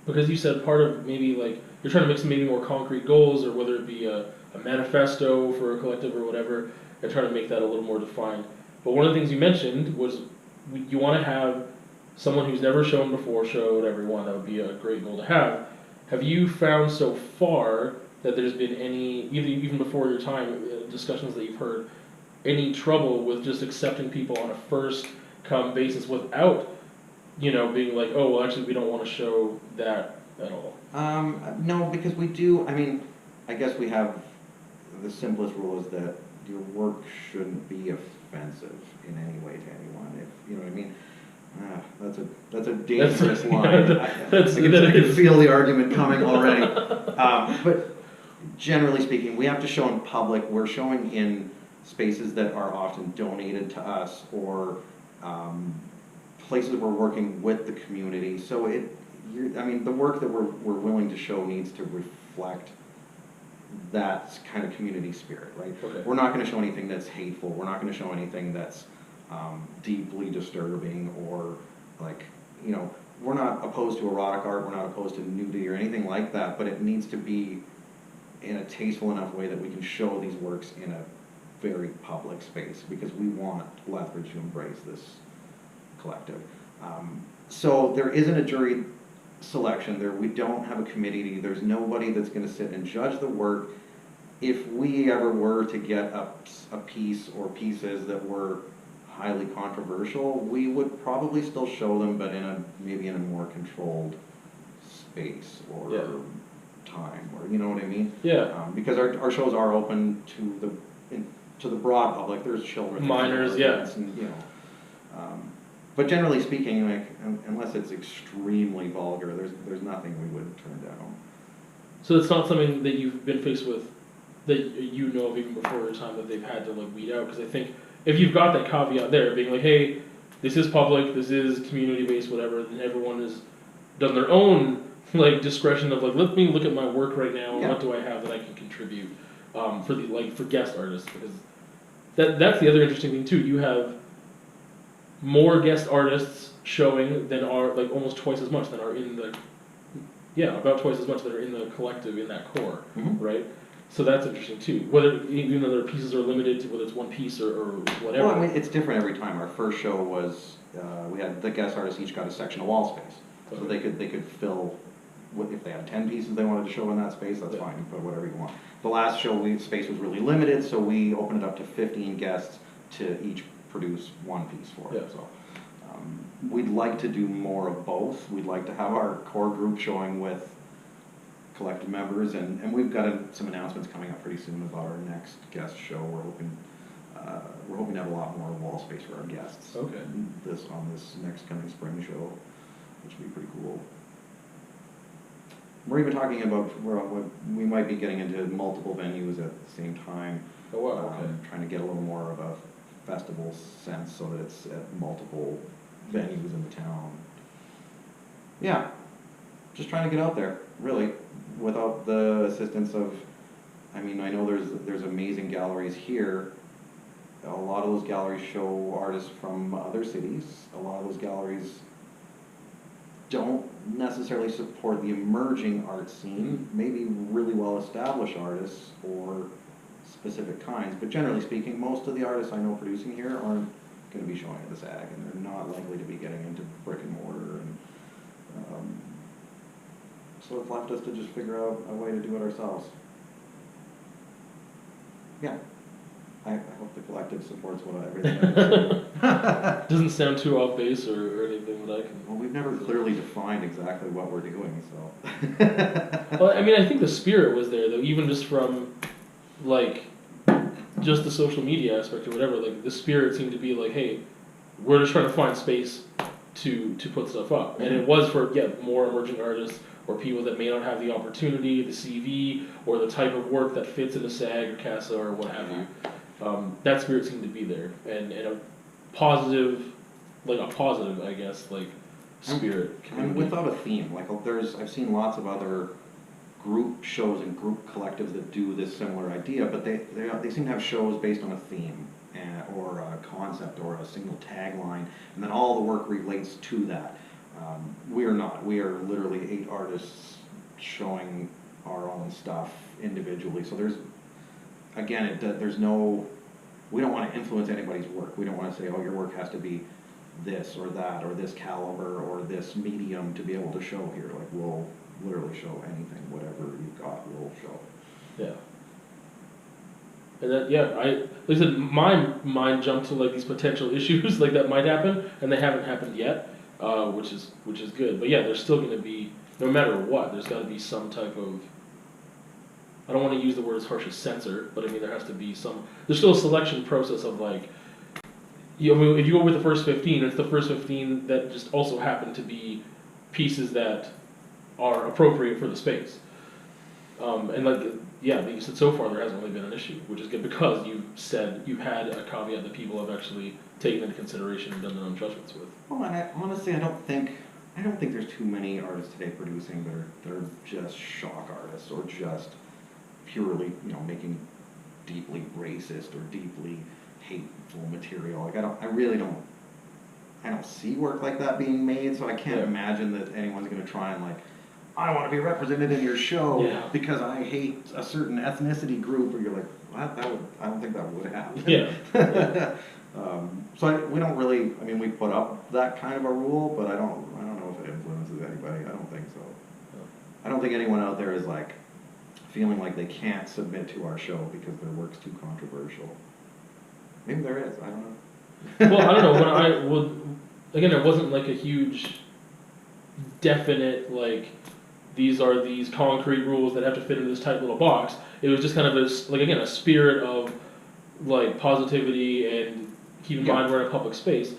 because you said part of maybe like you're trying to make some maybe more concrete goals, or whether it be a manifesto for a collective or whatever, and trying to make that a little more defined. But one of the things you mentioned was you want to have someone who's never shown before show at everyone. That would be a great goal to have. Have you found so far that there's been any, even before your time, discussions that you've heard, any trouble with just accepting people on a first come basis without, being like, oh, well, actually, we don't want to show that at all? No, because we do. I mean, I guess we have the simplest rule is that your work shouldn't be offensive in any way to anyone. If you know what I mean. That's a dangerous line. I can feel the argument coming already. But generally speaking, we have to show in public. We're showing in spaces that are often donated to us, or places we're working with the community. So the work that we're willing to show needs to reflect that kind of community spirit, right? Okay. We're not going to show anything that's hateful. We're not going to show anything that's deeply disturbing, or we're not opposed to erotic art, we're not opposed to nudity or anything like that, but it needs to be in a tasteful enough way that we can show these works in a very public space, because we want Lethbridge to embrace this collective. So there isn't a jury selection there. We don't have a committee. There's nobody that's going to sit and judge the work. If we ever were to get a piece or pieces that were highly controversial, we would probably still show them, but maybe in a more controlled space or time, or you know what I mean? Yeah. Because our shows are open to the broad public. There's children, minors, and, but generally speaking, like unless it's extremely vulgar, there's nothing we would turn down. So it's not something that you've been faced with that you know of even before your time that they've had to weed out? Because I think if you've got that caveat there, being like, hey, this is public, this is community-based, whatever, then everyone has done their own discretion of let me look at my work right now, and what do I have that I can contribute for guest artists? Because that's the other interesting thing too. You have more guest artists showing than are almost twice as much that are in the about twice as much that are in the collective in that core, right? So that's interesting too. Even though their pieces are limited to whether it's one piece or whatever. Well, I mean, it's different every time. Our first show was we had the guest artists each got a section of wall space, so they could fill. If they had 10 pieces they wanted to show in that space, that's fine. You put whatever you want. The last show, space was really limited, so we opened it up to 15 guests to each produce one piece for it. So we'd like to do more of both. We'd like to have our core group showing with collective members, and we've got some announcements coming up pretty soon about our next guest show. We're hoping to have a lot more wall space for our guests. Okay. On this next coming spring show, which would be pretty cool. We're even talking about we might be getting into multiple venues at the same time. Oh wow! Okay. Trying to get a little more of a festival sense, so that it's at multiple venues in the town. Yeah, just trying to get out there, really, without the assistance of. I mean, I know there's amazing galleries here a lot of those galleries show artists from other cities. A lot of those galleries don't necessarily support the emerging art scene, maybe really well-established artists or specific kinds, but generally speaking, most of the artists I know producing here aren't going to be showing at the SAG, and they're not likely to be getting into brick and mortar, and so it's left us to just figure out a way to do it ourselves. Yeah. I hope the collective supports everything I do. Doesn't sound too off base or anything that I can. Well, we've never clearly defined exactly what we're doing, so. Well, I mean, I think the spirit was there, though, even just from, like, just the social media aspect or whatever. Like, the spirit seemed to be like, hey, we're just trying to find space to put stuff up. And it was for, more emerging artists or people that may not have the opportunity, the CV, or the type of work that fits in a SAG or CASA or what have you. That spirit seemed to be there, and a positive, I guess, like, spirit. And without a theme, like I've seen lots of other group shows and group collectives that do this similar idea, but they seem to have shows based on a theme or a concept or a single tagline, and then all the work relates to that. We are not. We are literally 8 artists showing our own stuff individually. So there's no, we don't want to influence anybody's work. We don't want to say, oh, your work has to be this or that or this caliber or this medium to be able to show here. Like, we'll literally show anything, whatever you've got, we'll show. Yeah. And then, like I said, my mind jumped to like these potential issues like that might happen, and they haven't happened yet, which is good. But yeah, there's still going to be, no matter what, there's got to be some type of, I don't want to use the word as harsh as censor, but I mean there has to be there's still a selection process of like, if you go with the first 15, it's the first 15 that just also happen to be pieces that are appropriate for the space. And like, you said so far there hasn't really been an issue, which is good because you've had a caveat that people have actually taken into consideration and done their own judgments with. Well, and honestly, I don't think there's too many artists today producing that are just shock artists or just purely, making deeply racist or deeply hateful material. Like, I really don't see work like that being made, so I can't imagine that anyone's going to try and like, I want to be represented in your show because I hate a certain ethnicity group, or you're like, what? I don't think that would happen. Yeah. So we don't really, we put up that kind of a rule, but I don't know if it influences anybody. I don't think so. I don't think anyone out there is like feeling like they can't submit to our show because their work's too controversial. Maybe there is, I don't know. Well, I don't know, again, there wasn't like a huge definite like, these are these concrete rules that have to fit into this tight little box. It was just kind of a spirit of like positivity and keep in mind we're in a public space.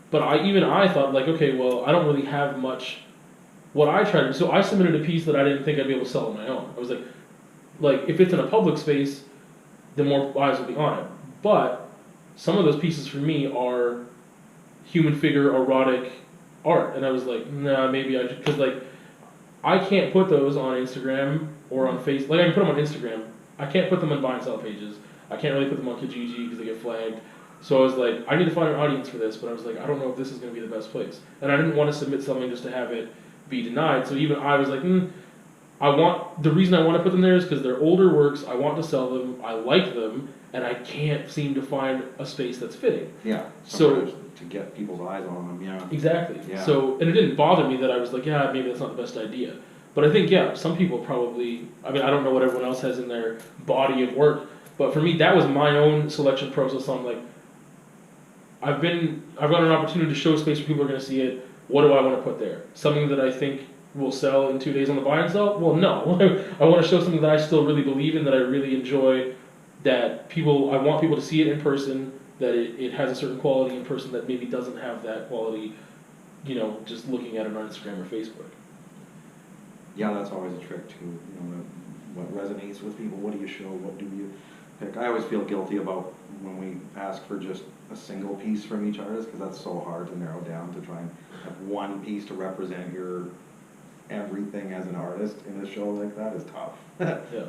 But I thought like, okay, well, I don't really have much. What I tried to, so I submitted a piece that I didn't think I'd be able to sell on my own. I was like if it's in a public space, then more eyes will be on it. But some of those pieces for me are human figure erotic art, and I was like, nah, maybe I should, because like, I can't put those on Instagram or on Facebook. Like, I can put them on Instagram. I can't put them on buy and sell pages. I can't really put them on Kijiji because they get flagged. So I was like, I need to find an audience for this, but I was like, I don't know if this is going to be the best place. And I didn't want to submit something just to have it be denied. So even I was like, the reason I want to put them there is because they're older works. I want to sell them. I like them, and I can't seem to find a space that's fitting. Yeah. So to get people's eyes on them, yeah. Exactly. Yeah. So, and it didn't bother me that I was like, maybe that's not the best idea. But I think, some people probably, I don't know what everyone else has in their body of work, but for me, that was my own selection process on like, I've got an opportunity to show space where people are going to see it. What do I want to put there? Something that I think will sell in 2 days on the buy and sell? Well, no. I want to show something that I still really believe in, that I really enjoy, that I want people to see it in person, that it has a certain quality in person that maybe doesn't have that quality, just looking at it on Instagram or Facebook. Yeah, that's always a trick too. What resonates with people, what do you show, what do you pick? I always feel guilty about when we ask for just a single piece from each artist, because that's so hard to narrow down, to try and have one piece to represent your everything as an artist in a show like that is tough. Yeah.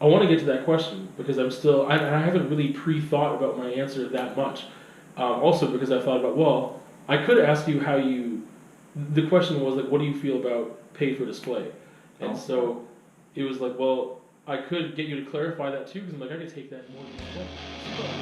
I want to get to that question because I haven't really pre-thought about my answer that much. Also because I thought about, well, I could ask you the question was like, what do you feel about pay for display? And so it was like, well, I could get you to clarify that too, because I'm like, I could take that more than one way.